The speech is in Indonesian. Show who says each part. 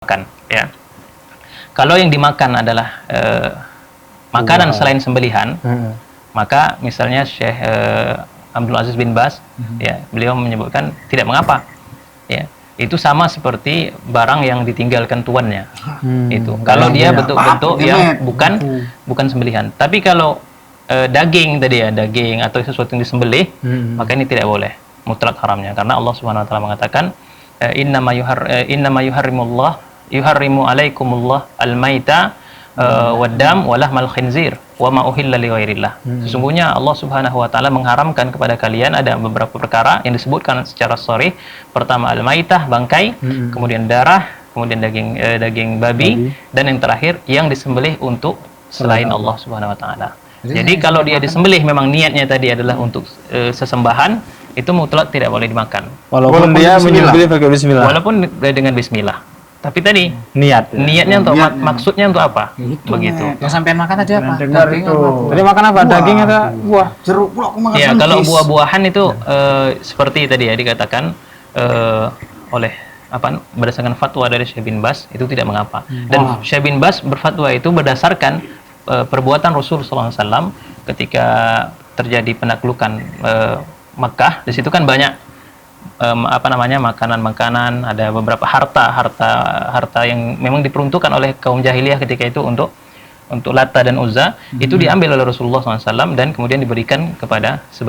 Speaker 1: makan, ya. Kalau yang dimakan adalah makanan selain sembelihan, maka misalnya Syekh Abdul Aziz bin Baz, ya, beliau menyebutkan tidak mengapa, ya. Itu sama seperti barang yang ditinggalkan tuannya. Itu kalau dia betul-betul yang bukan sembelihan. Tapi kalau daging tadi ya, daging atau sesuatu yang disembelih, maka ini tidak boleh, mutlak haramnya, karena Allah Subhanahu wa taala mengatakan innama yuharrimu alaikumullah al-maita waddam walahmal khinzir wa ma uhilla li ghairillah. Sesungguhnya Allah Subhanahu wa taala mengharamkan kepada kalian ada beberapa perkara yang disebutkan secara sharih. Pertama al-maitah, bangkai, kemudian darah, kemudian daging babi, dan yang terakhir yang disembelih untuk selain Allah Subhanahu wa taala. Jadi kalau dia disembelih memang niatnya tadi adalah untuk sesembahan, itu mutlak tidak boleh dimakan.
Speaker 2: Walaupun dia menyembelih pakai bismillah.
Speaker 1: Walaupun dengan bismillah. Tapi tadi niatnya untuk maksudnya untuk apa? Begitu.
Speaker 3: Yang sampean makan tadi apa?
Speaker 2: Daging itu. Tadi makan apa? Daging atau buah?
Speaker 3: Jeruk pula aku makan.
Speaker 1: Ya, kalau buah-buahan itu seperti tadi ya dikatakan oleh berdasarkan fatwa dari Syekh bin Baz itu tidak mengapa. Dan Syekh bin Baz berfatwa itu berdasarkan perbuatan Rasul sallallahu alaihi wasallam ketika terjadi penaklukan Makkah. Di situ kan banyak makanan-makanan, ada beberapa harta yang memang diperuntukkan oleh kaum jahiliyah ketika itu untuk Lata dan Uzza, itu diambil oleh Rasulullah SAW dan kemudian diberikan kepada sebagian